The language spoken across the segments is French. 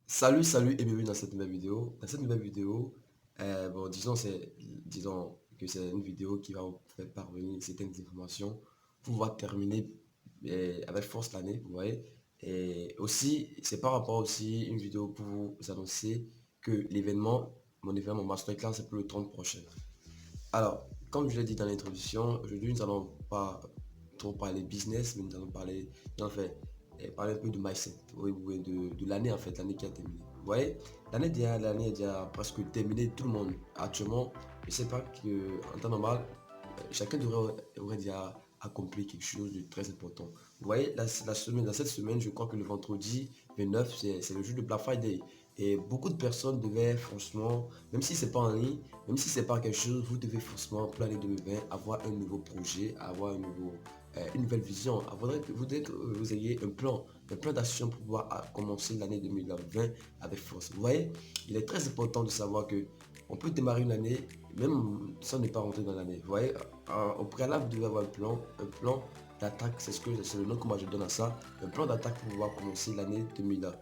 Salut et bienvenue dans cette nouvelle vidéo. Dans cette nouvelle vidéo, disons que c'est une vidéo qui va vous faire parvenir certaines informations pour pouvoir terminer avec force l'année, vous voyez. Et aussi, c'est par rapport aussi une vidéo pour vous annoncer que mon événement masterclass, c'est pour le 30 prochain. Alors, comme je l'ai dit dans l'introduction, aujourd'hui nous allons pas trop parler business, mais nous allons parler, en fait, parler un peu de mindset, oui, oui, de l'année en fait, l'année qui a terminé. Vous voyez, l'année est déjà presque terminée, tout le monde. Actuellement, je sais pas que en temps normal, chacun aurait déjà accompli quelque chose de très important. Vous voyez, dans cette semaine, je crois que le vendredi 29, c'est le jour de Black Friday. Et beaucoup de personnes devaient franchement, même si c'est pas en ligne, même si c'est pas quelque chose, vous devez forcément pour l'année 2020 avoir un nouveau projet, avoir une nouvelle vision. Vous ayez un plan d'action pour pouvoir commencer l'année 2020 avec force. Vous voyez, il est très important de savoir que on peut démarrer une année même sans ne pas rentrer dans l'année. Vous voyez, au préalable, vous devez avoir un plan d'attaque, c'est le nom que moi je donne à ça, un plan d'attaque pour pouvoir commencer l'année 2020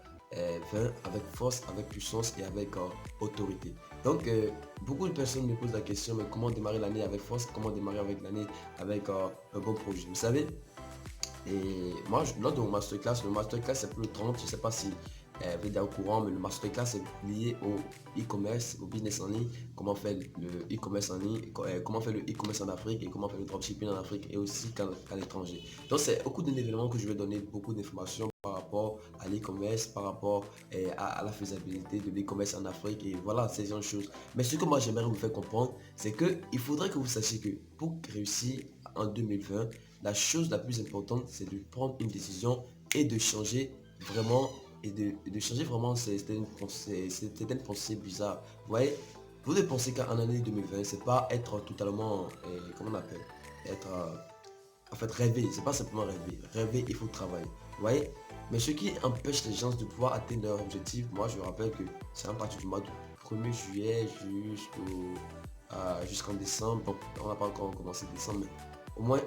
avec force, avec puissance et avec autorité. Donc, beaucoup de personnes me posent la question, mais comment démarrer l'année avec force, comment démarrer avec l'année avec un bon projet. Vous savez, et moi, lors de mon masterclass, le masterclass c'est pour le 30, je ne sais pas si vous êtes au courant, mais le masterclass est lié au e-commerce, au business en ligne, comment faire le e-commerce en ligne, comment faire le e-commerce en Afrique et comment faire le dropshipping en Afrique et aussi qu'à l'étranger. Donc c'est au cours d'un événement que je vais donner beaucoup d'informations par rapport à l'e-commerce, par rapport à la faisabilité de l'e-commerce en Afrique et voilà, ces genre de choses. Mais ce que moi j'aimerais vous faire comprendre, c'est qu'il faudrait que vous sachiez que pour réussir en 2020, la chose la plus importante, c'est de prendre une décision et de changer vraiment changer vraiment certaines pensées bizarres. Vous voyez, vous devez penser qu'en année 2020, c'est pas être totalement, comment on appelle, être, en fait, rêver. C'est pas simplement rêver. Rêver, il faut travailler. Vous voyez, mais ce qui empêche les gens de pouvoir atteindre leur objectif, moi je rappelle que c'est à partir du mois de 1er juillet jusqu'en décembre. Bon, on n'a pas encore commencé décembre, mais au moins,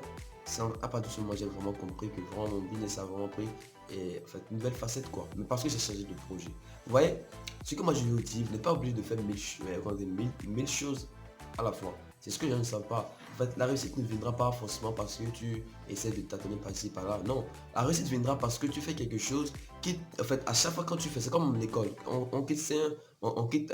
c'est à partir de ce moment, j'ai vraiment compris que vraiment mon business a vraiment pris en fait, une nouvelle facette quoi. Mais parce que j'ai changé de projet. Vous voyez, ce que moi je veux dire, n'est pas obligé de faire mille choses à la fois. C'est ce que je ne sais pas. En fait, la réussite ne viendra pas forcément parce que tu essaies de tâtonner par-ci, par-là. Non, la réussite viendra parce que tu fais quelque chose qui, en fait, à chaque fois quand tu fais, c'est comme l'école. On quitte, on quitte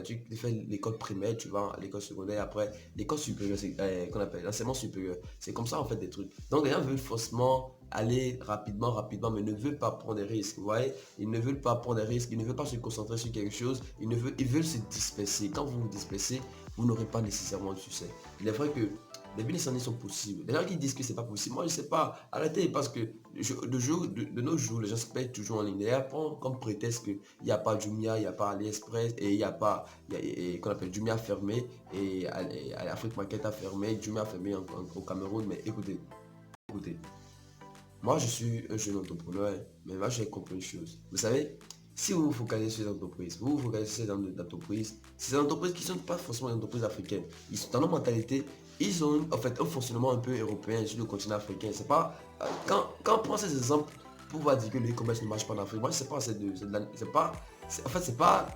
tu fais l'école primaire, tu vas à l'école secondaire, après l'école supérieure, c'est qu'on appelle l'enseignement supérieur. C'est comme ça en fait des trucs. Donc les gens veulent forcément aller rapidement, mais ne veulent pas prendre des risques. Vous voyez, ils ne veulent pas prendre des risques, ils ne veulent pas se concentrer sur quelque chose, ils veulent se disperser. Quand vous vous dispersez, vous n'aurez pas nécessairement de succès. Il est vrai que les business en ligne sont possibles. Les gens qui disent que c'est pas possible, moi je sais pas. Arrêtez parce que de nos jours, les gens se payent toujours en ligne. Et prend comme prétexte qu'il n'y a pas Jumia, il n'y a pas AliExpress et il n'y a pas, qu'on appelle Jumia fermé et Afrique Market a fermé, Jumia a fermé au Cameroun. Mais écoutez, moi je suis un jeune entrepreneur, mais moi j'ai compris une chose. Vous savez, si vous vous focalisez sur les entreprises, vous vous focalisez sur les entreprises, c'est des entreprises qui ne sont pas forcément des entreprises africaines. Ils sont dans leur mentalité, ils ont en fait un fonctionnement un peu européen sur le continent africain. C'est pas quand on prend ces exemples pour pouvoir dire que le e-commerce ne marche pas en Afrique, moi je sais pas, c'est pas, en fait c'est pas,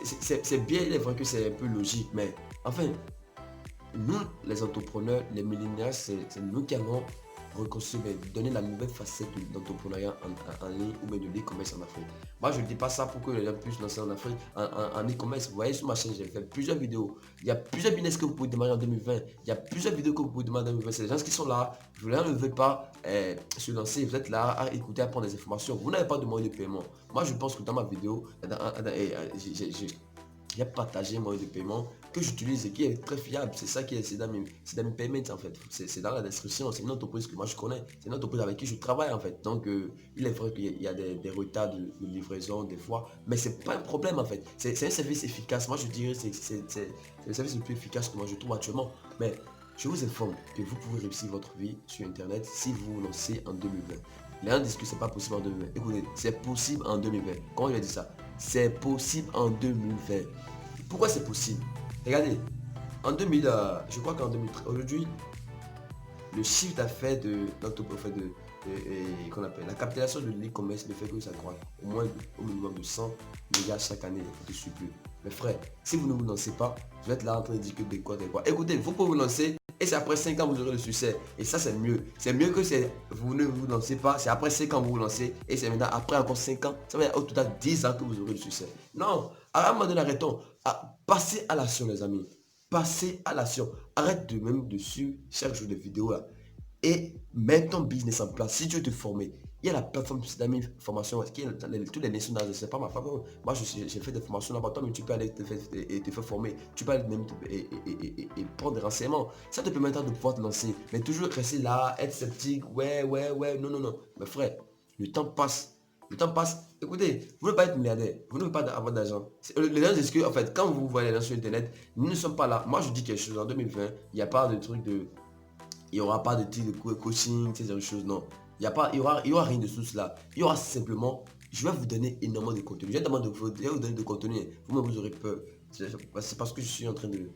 c'est bien, il est vrai que c'est un peu logique, mais enfin nous, les entrepreneurs, les millénaires, c'est nous qui allons reconstruire, donner la nouvelle facette de l'entrepreneuriat en ligne ou bien de l'e-commerce en Afrique. Moi, je ne dis pas ça pour que les gens puissent lancer en Afrique, en e-commerce. Vous voyez, sur ma chaîne, j'ai fait plusieurs vidéos. Il y a plusieurs business que vous pouvez démarrer en 2020. Il y a plusieurs vidéos que vous pouvez démarrer en 2020. C'est les gens qui sont là. Les gens ne veulent pas se lancer. Vous êtes là à écouter, à prendre des informations. Vous n'avez pas de moyen de paiement. Moi, je pense que dans ma vidéo, j'ai partagé un moyen de paiement que j'utilise et qui est très fiable. C'est ça qui est, c'est dans mes payments en fait. C'est dans la description. C'est une entreprise que moi je connais. C'est une entreprise avec qui je travaille en fait. Donc il est vrai qu'il y a des retards de livraison des fois, mais c'est pas un problème en fait. C'est un service efficace. Moi je dirais c'est le service le plus efficace que moi je trouve actuellement. Mais je vous informe que vous pouvez réussir votre vie sur internet si vous vous lancez en 2020. Les gens disent que c'est pas possible en 2020. Écoutez, c'est possible en 2020. Comment il a dit ça? C'est possible en 2020. Pourquoi c'est possible? Regardez, en 2000, je crois qu'en 2013, aujourd'hui, le chiffre d'affaires qu'on appelle la capitalisation de l'e-commerce ne fait que ça croît au moins au minimum de 100 mégas chaque année de surplus. Mais frère, si vous ne vous lancez pas, vous êtes là en train de dire que des quoi. Écoutez, vous pouvez vous lancer et c'est après 5 ans que vous aurez le succès. Et ça c'est mieux. C'est mieux que vous ne vous lancez pas, c'est après 5 ans que vous vous lancez et c'est maintenant après encore 5 ans, ça va être au total 10 ans que vous aurez le succès. Non, à un moment donné, arrêtons. Passez à l'action les amis. Passez à l'action. Arrête de même dessus chaque jour des vidéos là et mets ton business en place. Si tu veux te former, il y a la plateforme d'amis formation qui est dans toutes les nations d'Asie. C'est pas ma femme. Moi, j'ai fait des formations là-bas. Toi, mais tu peux aller te faire former. Tu peux aller même prendre des renseignements. Ça te permettra de pouvoir te lancer. Mais toujours rester là, être sceptique. Ouais, ouais, ouais. Non, non, non. Mais frère, le temps passe. Le temps passe. Écoutez, vous ne voulez pas être milliardaire. Vous ne voulez pas avoir d'argent. Les gens disent que, en fait, quand vous voyez les gens sur Internet, nous ne sommes pas là. Moi, je dis quelque chose. En 2020, il n'y a pas de truc de il n'y aura pas de type de coaching, ces choses, non. Il y aura rien de tout cela. Il y aura simplement, je vais vous donner énormément de contenu. Je vais vous donner de contenu. Vous-même, vous aurez peur. C'est parce que je suis en train de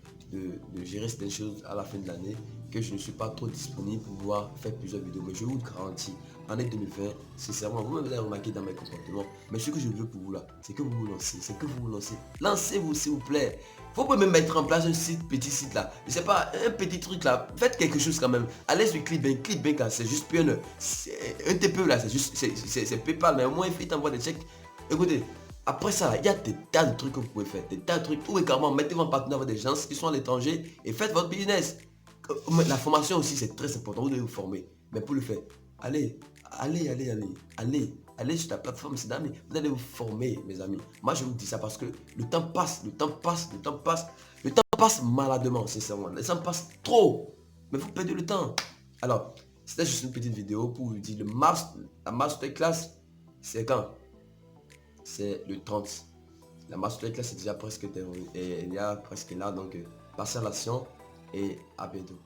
gérer certaines choses à la fin de l'année que je ne suis pas trop disponible pour pouvoir faire plusieurs vidéos. Mais je vous garantis, année 2020, sincèrement, vous avez remarqué dans mes comportements. Mais ce que je veux pour vous là, c'est que vous vous lancez. C'est que vous vous lancez. Lancez-vous, s'il vous plaît. Vous pouvez même mettre en place un petit site là. Je sais pas, un petit truc là. Faites quelque chose quand même. Allez sur Clickbank. Clickbank là, c'est juste un TPE là, c'est juste, c'est PayPal, mais au moins il t'envoie des chèques. Écoutez, après ça, il y a des tas de trucs que vous pouvez faire. Des tas de trucs. Ou également, mettez-vous en partenariat avec des gens qui sont à l'étranger et faites votre business. La formation aussi, c'est très important. Vous devez vous former. Mais pour le faire, allez, allez sur la plateforme, c'est d'amis. Vous allez vous former, mes amis. Moi, je vous dis ça parce que le temps passe, le temps passe, le temps passe. Le temps passe maladement, sincèrement. Le temps passe trop. Mais vous perdez le temps. Alors, c'était juste une petite vidéo pour vous dire la masterclass, c'est quand? C'est le 30. La masterclass est déjà presque terminée. Et il y a presque là, donc passez à l'action et à bientôt.